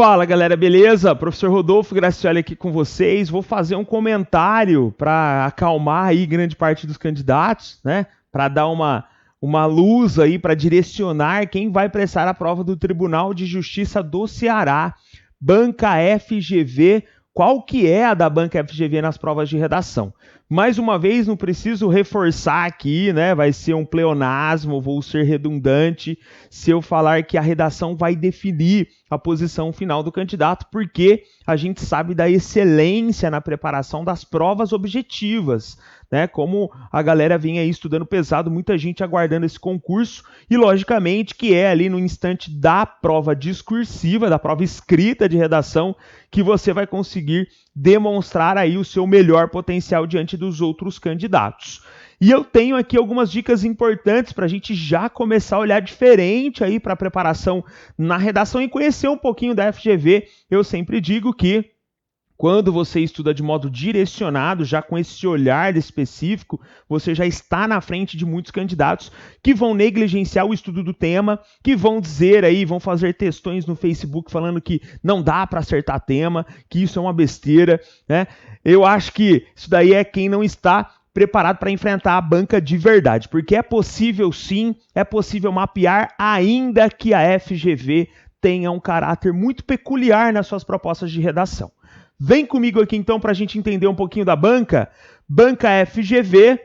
Fala galera, beleza? Professor Rodolfo Gracioli aqui com vocês. Vou fazer um comentário para acalmar aí grande parte dos candidatos, né? Para dar uma luz aí, para direcionar quem vai prestar a prova do Tribunal de Justiça do Ceará. Banca FGV, qual que é a da Banca FGV nas provas de redação? Mais uma vez, não preciso reforçar aqui, né? Vai ser um pleonasmo, vou ser redundante se eu falar que a redação vai definir a posição final do candidato, porque a gente sabe da excelência na preparação das provas objetivas, né? Como a galera vinha aí estudando pesado, muita gente aguardando esse concurso, e logicamente que é ali no instante da prova discursiva, da prova escrita de redação, que você vai conseguir demonstrar aí o seu melhor potencial diante dos outros candidatos. E eu tenho aqui algumas dicas importantes para a gente já começar a olhar diferente aí para a preparação na redação e conhecer um pouquinho da FGV. Eu sempre digo que quando você estuda de modo direcionado, já com esse olhar específico, você já está na frente de muitos candidatos que vão negligenciar o estudo do tema, que vão dizer aí, vão fazer textões no Facebook falando que não dá para acertar tema, que isso é uma besteira, né? Eu acho que isso daí é quem não está preparado para enfrentar a banca de verdade, porque é possível sim, é possível mapear, ainda que a FGV tenha um caráter muito peculiar nas suas propostas de redação. Vem comigo aqui então para a gente entender um pouquinho da banca. Banca FGV,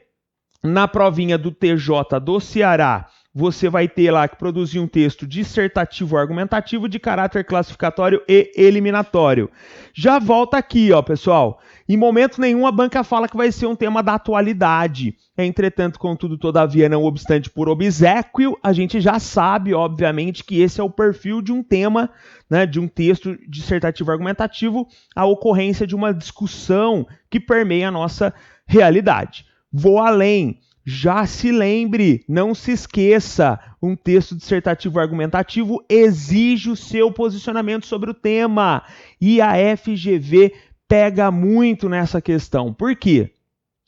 na provinha do TJ do Ceará, você vai ter lá que produzir um texto dissertativo argumentativo de caráter classificatório e eliminatório. Já volta aqui, ó, pessoal. Em momento nenhum a banca fala que vai ser um tema da atualidade. Entretanto, contudo, todavia, não obstante, por obséquio, a gente já sabe, obviamente, que esse é o perfil de um tema, né, de um texto dissertativo argumentativo, a ocorrência de uma discussão que permeia a nossa realidade. Vou além. Já se lembre, não se esqueça, um texto dissertativo argumentativo exige o seu posicionamento sobre o tema. E a FGV pega muito nessa questão. Por quê?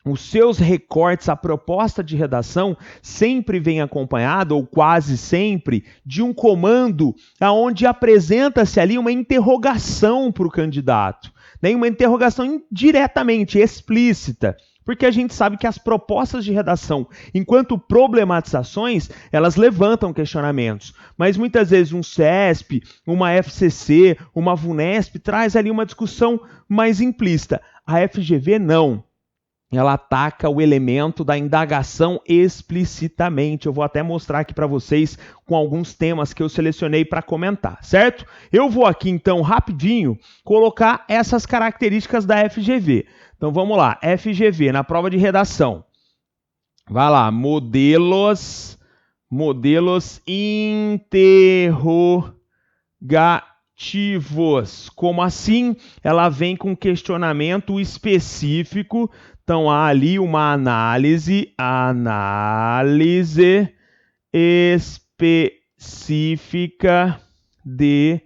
Os seus recortes, a proposta de redação sempre vem acompanhada, ou quase sempre, de um comando onde apresenta-se ali uma interrogação para o candidato, né? Uma interrogação diretamente explícita. Porque a gente sabe que as propostas de redação, enquanto problematizações, elas levantam questionamentos. Mas muitas vezes um CESP, uma FCC, uma VUNESP traz ali uma discussão mais implícita. A FGV não. Ela ataca o elemento da indagação explicitamente. Eu vou até mostrar aqui para vocês com alguns temas que eu selecionei para comentar, certo? Eu vou aqui então rapidinho colocar essas características da FGV. Então vamos lá, FGV na prova de redação. Vai lá, modelos interrogativos. Como assim? Ela vem com questionamento específico. Então há ali uma análise específica de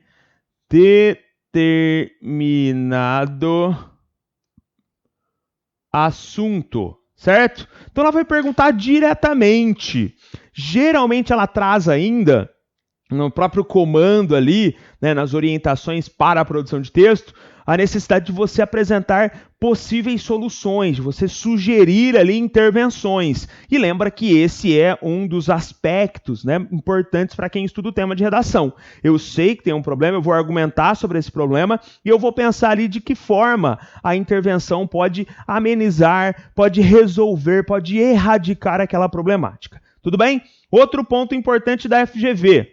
determinado assunto, certo? Então ela vai perguntar diretamente. Geralmente ela traz ainda, no próprio comando ali, né, nas orientações para a produção de texto, a necessidade de você apresentar possíveis soluções, de você sugerir ali intervenções. E lembra que esse é um dos aspectos, né, importantes para quem estuda o tema de redação. Eu sei que tem um problema, eu vou argumentar sobre esse problema e eu vou pensar ali de que forma a intervenção pode amenizar, pode resolver, pode erradicar aquela problemática. Tudo bem? Outro ponto importante da FGV.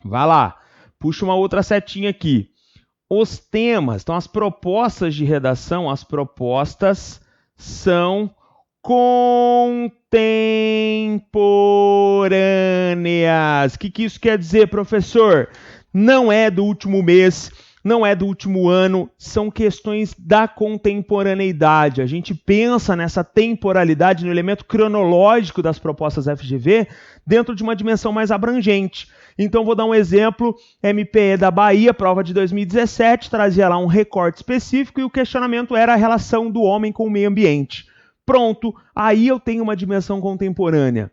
Vai lá, puxa uma outra setinha aqui. Os temas, então as propostas de redação, as propostas são contemporâneas. O que isso quer dizer, professor? Não é do último mês, não é do último ano, são questões da contemporaneidade. A gente pensa nessa temporalidade, no elemento cronológico das propostas FGV, dentro de uma dimensão mais abrangente. Então, vou dar um exemplo, MPE da Bahia, prova de 2017, trazia lá um recorte específico e o questionamento era a relação do homem com o meio ambiente. Pronto, aí eu tenho uma dimensão contemporânea.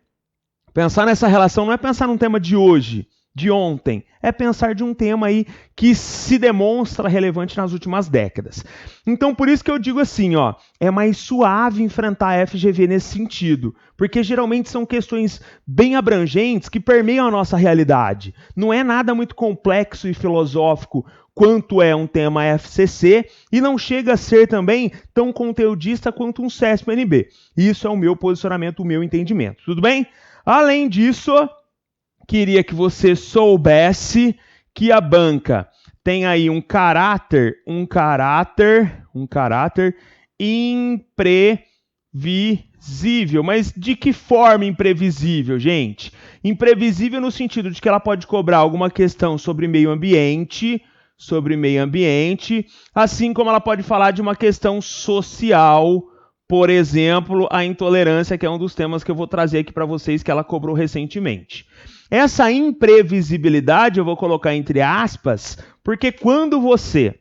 Pensar nessa relação não é pensar num tema de hoje, de ontem, é pensar de um tema aí que se demonstra relevante nas últimas décadas. Então, por isso que eu digo assim, ó, é mais suave enfrentar a FGV nesse sentido, porque geralmente são questões bem abrangentes que permeiam a nossa realidade. Não é nada muito complexo e filosófico quanto é um tema FCC e não chega a ser também tão conteudista quanto um CESP-NB. Isso é o meu posicionamento, o meu entendimento. Tudo bem? Além disso, queria que você soubesse que a banca tem aí um caráter imprevisível. Mas de que forma imprevisível, gente? Imprevisível no sentido de que ela pode cobrar alguma questão sobre meio ambiente, assim como ela pode falar de uma questão social, por exemplo, a intolerância, que é um dos temas que eu vou trazer aqui para vocês, que ela cobrou recentemente. Essa imprevisibilidade eu vou colocar entre aspas, porque quando você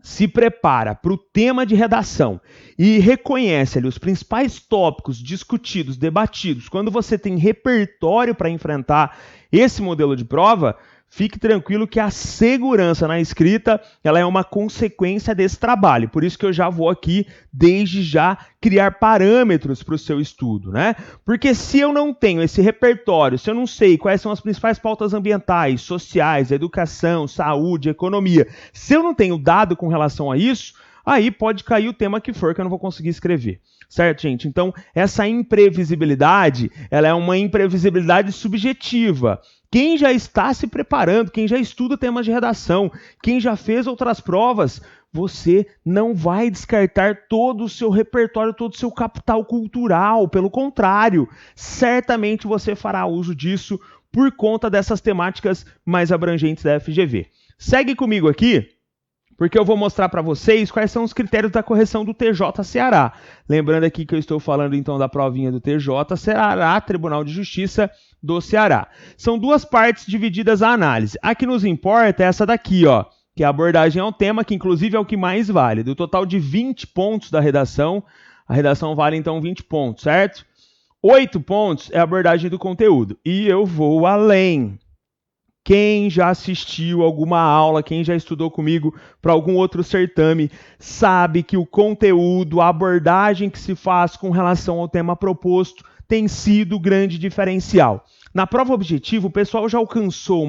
se prepara para o tema de redação e reconhece ali os principais tópicos discutidos, debatidos, quando você tem repertório para enfrentar esse modelo de prova, fique tranquilo que a segurança na escrita ela é uma consequência desse trabalho. Por isso que eu já vou aqui, desde já, criar parâmetros para o seu estudo, né? Porque se eu não tenho esse repertório, se eu não sei quais são as principais pautas ambientais, sociais, educação, saúde, economia, se eu não tenho dado com relação a isso, aí pode cair o tema que for que eu não vou conseguir escrever. Certo, gente? Então, essa imprevisibilidade, ela é uma imprevisibilidade subjetiva. Quem já está se preparando, quem já estuda temas de redação, quem já fez outras provas, você não vai descartar todo o seu repertório, todo o seu capital cultural. Pelo contrário, certamente você fará uso disso por conta dessas temáticas mais abrangentes da FGV. Segue comigo aqui, porque eu vou mostrar para vocês quais são os critérios da correção do TJ Ceará. Lembrando aqui que eu estou falando então da provinha do TJ Ceará, Tribunal de Justiça do Ceará. São duas partes divididas a análise. A que nos importa é essa daqui, ó, que a abordagem ao tema, que inclusive é o que mais vale. Do total de 20 pontos da redação, a redação vale então 20 pontos, certo? 8 pontos é a abordagem do conteúdo. E eu vou além. Quem já assistiu alguma aula, quem já estudou comigo para algum outro certame, sabe que o conteúdo, a abordagem que se faz com relação ao tema proposto tem sido o grande diferencial. Na prova objetiva, o pessoal já alcançou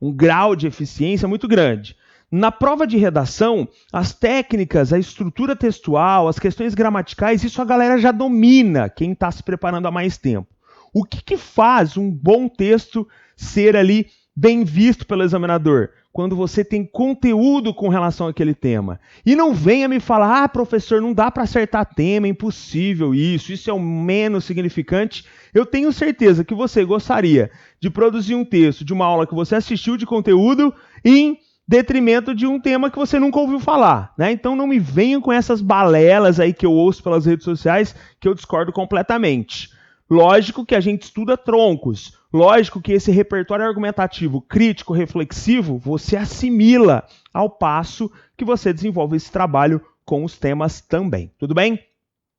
um grau de eficiência muito grande. Na prova de redação, as técnicas, a estrutura textual, as questões gramaticais, isso a galera já domina, quem está se preparando há mais tempo. O que faz um bom texto ser ali bem visto pelo examinador? Quando você tem conteúdo com relação àquele tema. E não venha me falar, professor, não dá para acertar tema, é impossível isso é o menos significante. Eu tenho certeza que você gostaria de produzir um texto de uma aula que você assistiu de conteúdo em detrimento de um tema que você nunca ouviu falar, né? Então não me venham com essas balelas aí que eu ouço pelas redes sociais, que eu discordo completamente. Lógico que a gente estuda troncos. Lógico que esse repertório argumentativo crítico, reflexivo, você assimila ao passo que você desenvolve esse trabalho com os temas também. Tudo bem?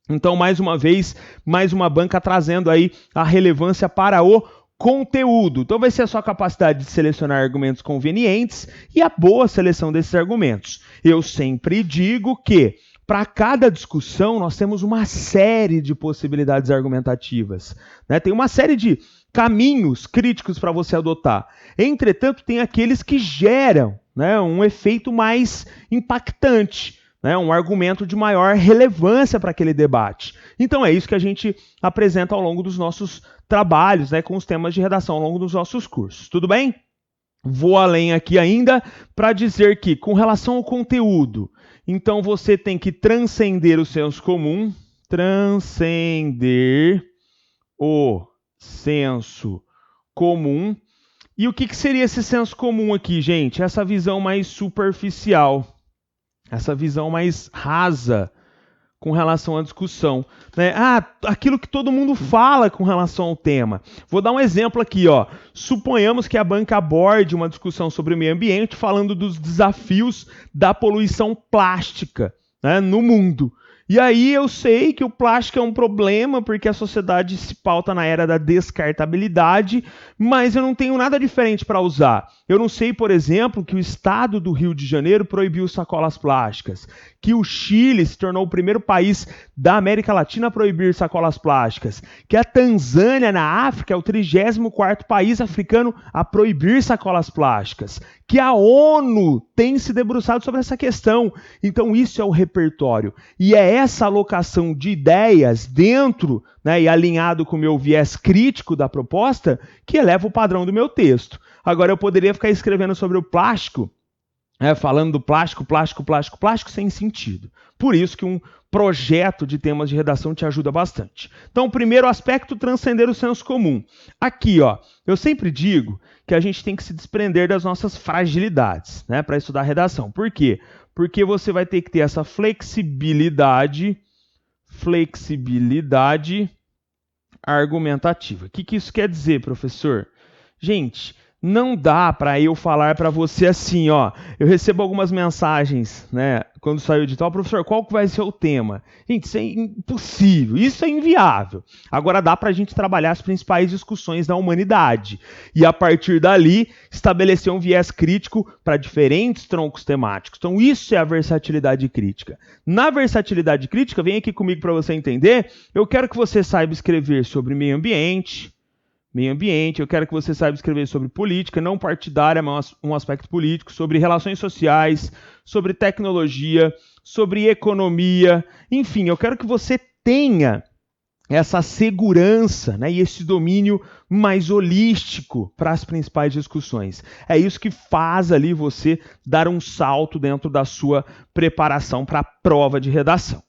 Então, mais uma vez, mais uma banca trazendo aí a relevância para o conteúdo. Então, vai ser a sua capacidade de selecionar argumentos convenientes e a boa seleção desses argumentos. Eu sempre digo que para cada discussão, nós temos uma série de possibilidades argumentativas, né? Tem uma série de caminhos críticos para você adotar. Entretanto, tem aqueles que geram, né, um efeito mais impactante, né, um argumento de maior relevância para aquele debate. Então, é isso que a gente apresenta ao longo dos nossos trabalhos, né, com os temas de redação ao longo dos nossos cursos. Tudo bem? Vou além aqui ainda para dizer que, com relação ao conteúdo, então você tem que transcender o senso comum, transcender o senso comum. E o que seria esse senso comum aqui, gente? Essa visão mais superficial, essa visão mais rasa com relação à discussão, né? Aquilo que todo mundo fala com relação ao tema. Vou dar um exemplo aqui, ó. Suponhamos que a banca aborde uma discussão sobre o meio ambiente falando dos desafios da poluição plástica, né, no mundo. E aí eu sei que o plástico é um problema porque a sociedade se pauta na era da descartabilidade, mas eu não tenho nada diferente para usar. Eu não sei, por exemplo, que o estado do Rio de Janeiro proibiu sacolas plásticas, que o Chile se tornou o primeiro país da América Latina a proibir sacolas plásticas, que a Tanzânia, na África, é o 34º país africano a proibir sacolas plásticas, que a ONU tem se debruçado sobre essa questão. Então isso é o repertório. E é essa alocação de ideias dentro, né, e alinhado com o meu viés crítico da proposta, que eleva o padrão do meu texto. Agora eu poderia ficar escrevendo sobre o plástico, falando do plástico, sem sentido. Por isso que um projeto de temas de redação te ajuda bastante. Então, o primeiro aspecto, transcender o senso comum. Aqui, eu sempre digo que a gente tem que se desprender das nossas fragilidades, né, para estudar redação. Por quê? Porque você vai ter que ter essa flexibilidade argumentativa. O que isso quer dizer, professor? Gente, não dá para eu falar para você assim, eu recebo algumas mensagens, né, quando saiu o edital, professor, qual que vai ser o tema? Gente, isso é impossível, isso é inviável. Agora dá para a gente trabalhar as principais discussões da humanidade e a partir dali estabelecer um viés crítico para diferentes troncos temáticos. Então isso é a versatilidade crítica. Na versatilidade crítica, vem aqui comigo para você entender, eu quero que você saiba escrever sobre meio ambiente, eu quero que você saiba escrever sobre política, não partidária, mas um aspecto político, sobre relações sociais, sobre tecnologia, sobre economia, enfim, eu quero que você tenha essa segurança, né, e esse domínio mais holístico para as principais discussões. É isso que faz ali você dar um salto dentro da sua preparação para a prova de redação.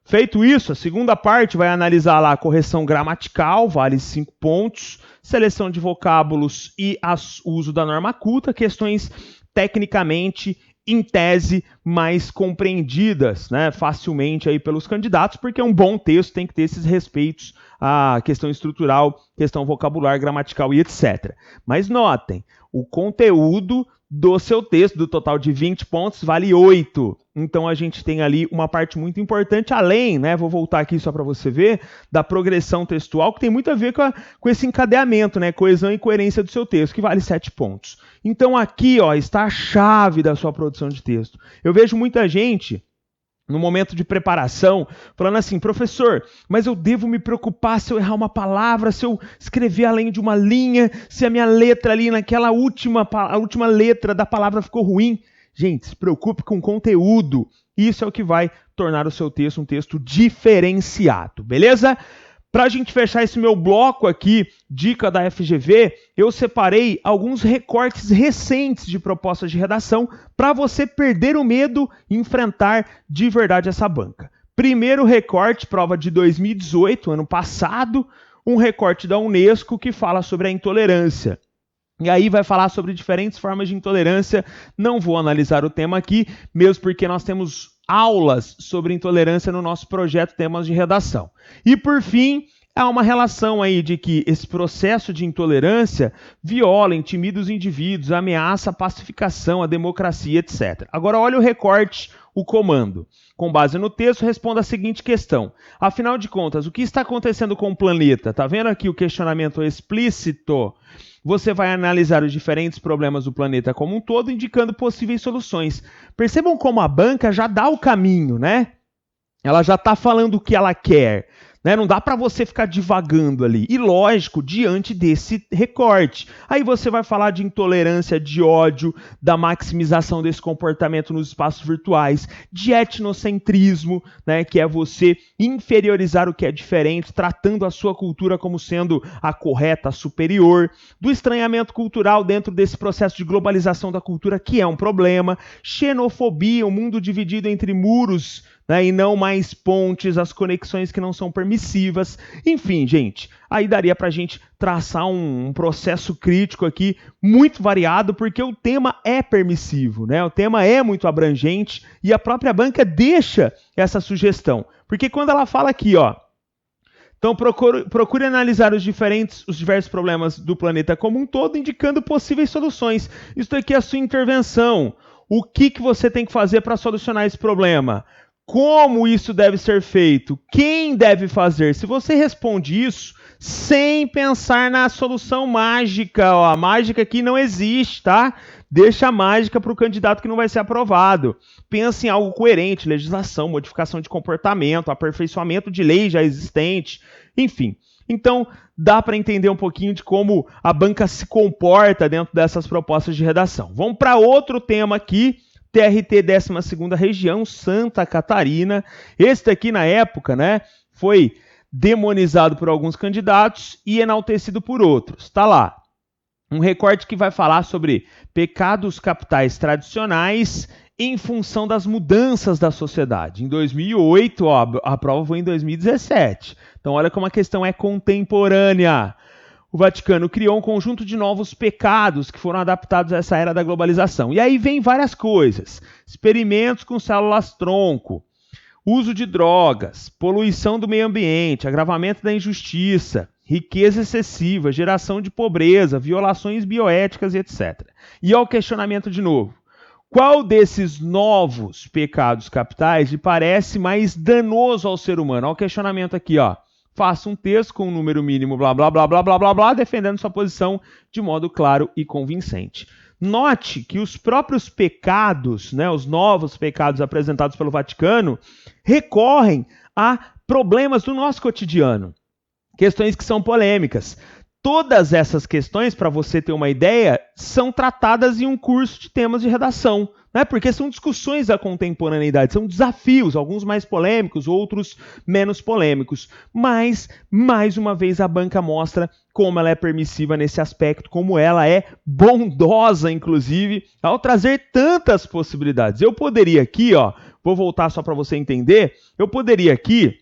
Feito isso, a segunda parte vai analisar lá a correção gramatical, vale 5 pontos, seleção de vocábulos e uso da norma culta, questões tecnicamente, em tese, mais compreendidas, né, facilmente aí pelos candidatos, porque um bom texto tem que ter esses respeitos à questão estrutural, questão vocabular, gramatical e etc. Mas notem, o conteúdo do seu texto, do total de 20 pontos, vale 8. Então a gente tem ali uma parte muito importante, além, né, vou voltar aqui só para você ver, da progressão textual, que tem muito a ver com esse encadeamento, né, coesão e coerência do seu texto, que vale 7 pontos. Então aqui está a chave da sua produção de texto. Eu vejo muita gente no momento de preparação, falando assim, professor, mas eu devo me preocupar se eu errar uma palavra, se eu escrever além de uma linha, se a minha letra ali naquela a última letra da palavra ficou ruim. Gente, se preocupe com o conteúdo. Isso é o que vai tornar o seu texto um texto diferenciado, beleza? Para a gente fechar esse meu bloco aqui, dica da FGV, eu separei alguns recortes recentes de propostas de redação para você perder o medo e enfrentar de verdade essa banca. Primeiro recorte, prova de 2018, ano passado, um recorte da Unesco que fala sobre a intolerância. E aí vai falar sobre diferentes formas de intolerância. Não vou analisar o tema aqui, mesmo porque nós temos aulas sobre intolerância no nosso projeto Temas de Redação. E por fim, há uma relação aí de que esse processo de intolerância viola, intimida os indivíduos, ameaça a pacificação, a democracia, etc. Agora olha o recorte, o comando. Com base no texto, responda a seguinte questão. Afinal de contas, o que está acontecendo com o planeta? Tá vendo aqui o questionamento explícito? Você vai analisar os diferentes problemas do planeta como um todo, indicando possíveis soluções. Percebam como a banca já dá o caminho, né? Ela já está falando o que ela quer. Né? Não dá para você ficar divagando ali. E lógico, diante desse recorte. Aí você vai falar de intolerância, de ódio, da maximização desse comportamento nos espaços virtuais, de etnocentrismo, né? Que é você inferiorizar o que é diferente, tratando a sua cultura como sendo a correta, a superior, do estranhamento cultural dentro desse processo de globalização da cultura, que é um problema, xenofobia, um mundo dividido entre muros, né, e não mais pontes, as conexões que não são permissivas. Enfim, gente, aí daria para a gente traçar um processo crítico aqui muito variado, porque o tema é permissivo, né? O tema é muito abrangente e a própria banca deixa essa sugestão. Porque quando ela fala aqui, então procure analisar os diversos problemas do planeta como um todo, indicando possíveis soluções. Isso aqui é a sua intervenção. O que você tem que fazer para solucionar esse problema? Como isso deve ser feito? Quem deve fazer? Se você responde isso sem pensar na solução mágica, ó, a mágica aqui não existe, tá? Deixa a mágica para o candidato que não vai ser aprovado. Pensa em algo coerente, legislação, modificação de comportamento, aperfeiçoamento de lei já existente, enfim. Então, dá para entender um pouquinho de como a banca se comporta dentro dessas propostas de redação. Vamos para outro tema aqui, TRT 12ª Região, Santa Catarina. Este aqui, na época, né, foi demonizado por alguns candidatos e enaltecido por outros. Está lá. Um recorte que vai falar sobre pecados capitais tradicionais em função das mudanças da sociedade. Em 2008, ó, a prova foi em 2017. Então, olha como a questão é contemporânea. O Vaticano criou um conjunto de novos pecados que foram adaptados a essa era da globalização. E aí vem várias coisas. Experimentos com células-tronco, uso de drogas, poluição do meio ambiente, agravamento da injustiça, riqueza excessiva, geração de pobreza, violações bioéticas, etc. E ao questionamento de novo. Qual desses novos pecados capitais lhe parece mais danoso ao ser humano? Olha o questionamento aqui, ó. Faça um texto com um número mínimo, blá, blá, blá, blá, blá, blá, blá, defendendo sua posição de modo claro e convincente. Note que os próprios pecados, né, os novos pecados apresentados pelo Vaticano, recorrem a problemas do nosso cotidiano. Questões que são polêmicas. Todas essas questões, para você ter uma ideia, são tratadas em um curso de temas de redação, né? Porque são discussões da contemporaneidade, são desafios, alguns mais polêmicos, outros menos polêmicos. Mas, mais uma vez, a banca mostra como ela é permissiva nesse aspecto, como ela é bondosa, inclusive, ao trazer tantas possibilidades. Eu poderia aqui, ó, vou voltar só para você entender, eu poderia aqui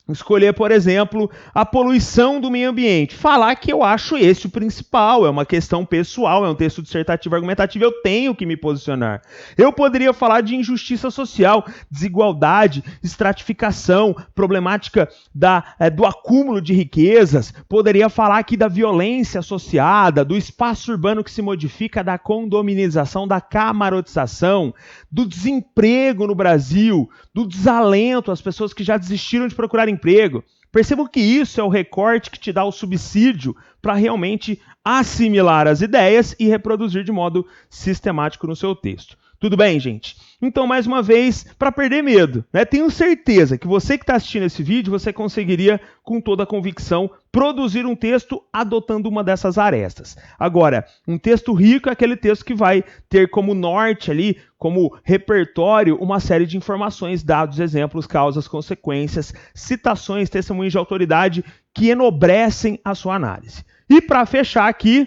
escolher, por exemplo, a poluição do meio ambiente. Falar que eu acho esse o principal, é uma questão pessoal, é um texto dissertativo argumentativo, eu tenho que me posicionar. Eu poderia falar de injustiça social, desigualdade, estratificação, problemática do acúmulo de riquezas, poderia falar aqui da violência associada, do espaço urbano que se modifica, da condominização, da camarotização, do desemprego no Brasil, do desalento, as pessoas que já desistiram de procurar emprego. Percebam que isso é o recorte que te dá o subsídio para realmente assimilar as ideias e reproduzir de modo sistemático no seu texto. Tudo bem, gente? Então, mais uma vez, para perder medo, né? Tenho certeza que você que está assistindo esse vídeo, você conseguiria, com toda a convicção, produzir um texto adotando uma dessas arestas. Agora, um texto rico é aquele texto que vai ter como norte ali, como repertório, uma série de informações, dados, exemplos, causas, consequências, citações, testemunhos de autoridade que enobrecem a sua análise. E para fechar aqui,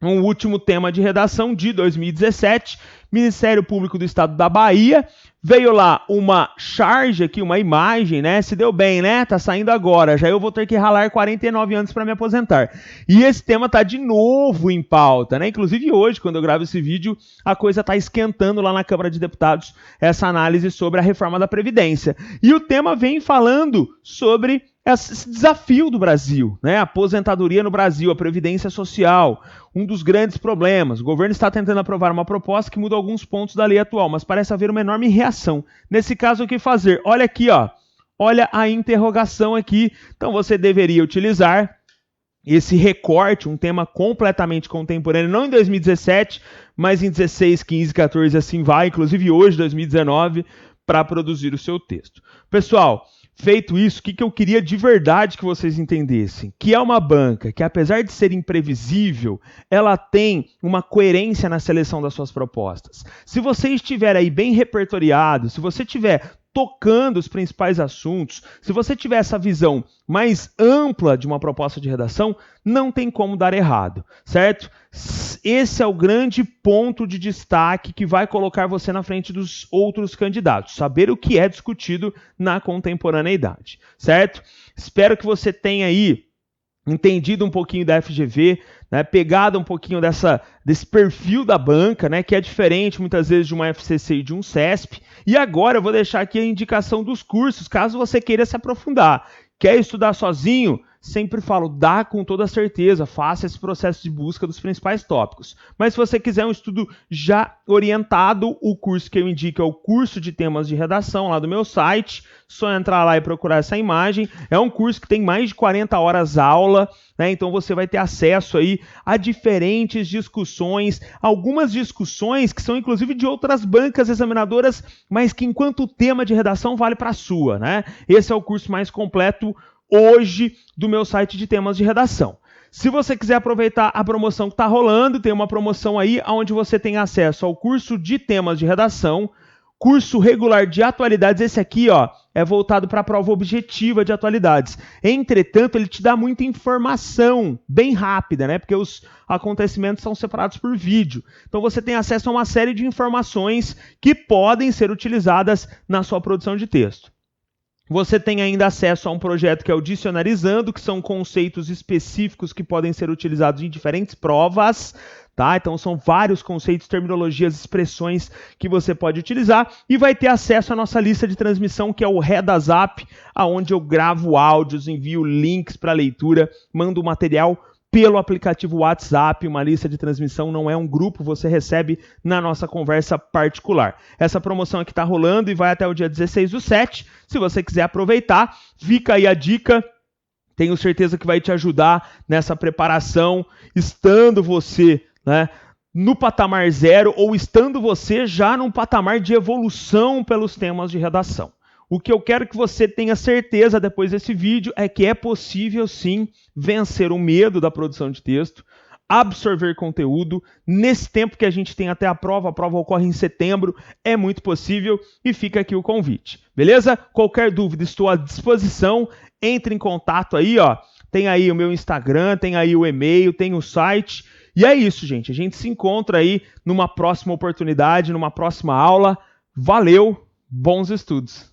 um último tema de redação de 2017, Ministério Público do Estado da Bahia, veio lá uma charge aqui, uma imagem, né? Se deu bem, né? Tá saindo agora, já eu vou ter que ralar 49 anos para me aposentar. E esse tema tá de novo em pauta, né? Inclusive hoje, quando eu gravo esse vídeo, a coisa tá esquentando lá na Câmara de Deputados, essa análise sobre a reforma da Previdência. E o tema vem falando sobre esse desafio do Brasil, né? A aposentadoria no Brasil, a previdência social, um dos grandes problemas. O governo está tentando aprovar uma proposta que muda alguns pontos da lei atual, mas parece haver uma enorme reação. Nesse caso, o que fazer? Olha aqui, ó. Olha a interrogação aqui. Então, você deveria utilizar esse recorte, um tema completamente contemporâneo, não em 2017, mas em 16, 15, 14, assim vai, inclusive hoje, 2019, para produzir o seu texto. Pessoal, feito isso, o que eu queria de verdade que vocês entendessem? Que é uma banca que, apesar de ser imprevisível, ela tem uma coerência na seleção das suas propostas. Se você estiver aí bem repertoriado, se você estiver tocando os principais assuntos, se você tiver essa visão mais ampla de uma proposta de redação, não tem como dar errado, certo? Esse é o grande ponto de destaque que vai colocar você na frente dos outros candidatos, saber o que é discutido na contemporaneidade, certo? Espero que você tenha aí entendido um pouquinho da FGV, né, pegado um pouquinho desse perfil da banca, né, que é diferente muitas vezes de uma FCC e de um CESP. E agora eu vou deixar aqui a indicação dos cursos, caso você queira se aprofundar. Quer estudar sozinho? sempre falo, dá com toda certeza, faça esse processo de busca dos principais tópicos. Mas se você quiser um estudo já orientado, o curso que eu indico é o curso de temas de redação lá do meu site, só entrar lá e procurar essa imagem. É um curso que tem mais de 40 horas aula, né? Então você vai ter acesso aí a diferentes discussões, algumas discussões que são inclusive de outras bancas examinadoras, mas que enquanto tema de redação vale para a sua, né? Esse é o curso mais completo hoje do meu site de temas de redação. Se você quiser aproveitar a promoção que está rolando, tem uma promoção aí onde você tem acesso ao curso de temas de redação, curso regular de atualidades. Esse aqui, ó, é voltado para a prova objetiva de atualidades. Entretanto, ele te dá muita informação bem rápida, né? Porque os acontecimentos são separados por vídeo. Então você tem acesso a uma série de informações que podem ser utilizadas na sua produção de texto. Você tem ainda acesso a um projeto que é o Dicionarizando, que são conceitos específicos que podem ser utilizados em diferentes provas, tá? Então são vários conceitos, terminologias, expressões que você pode utilizar, e vai ter acesso à nossa lista de transmissão, que é o RedaZap, onde eu gravo áudios, envio links para leitura, mando material pelo aplicativo WhatsApp. Uma lista de transmissão não é um grupo, você recebe na nossa conversa particular. Essa promoção aqui está rolando e vai até o dia 16/7. Se você quiser aproveitar, fica aí a dica. Tenho certeza que vai te ajudar nessa preparação, estando você, né, no patamar 0 ou estando você já num patamar de evolução pelos temas de redação. O que eu quero que você tenha certeza depois desse vídeo é que é possível sim vencer o medo da produção de texto, absorver conteúdo. Nesse tempo que a gente tem até a prova ocorre em setembro, é muito possível, e fica aqui o convite, beleza? Qualquer dúvida, estou à disposição, entre em contato aí, ó. Tem aí o meu Instagram, tem aí o e-mail, tem o site, e é isso, gente. A gente se encontra aí numa próxima oportunidade, numa próxima aula. Valeu, bons estudos!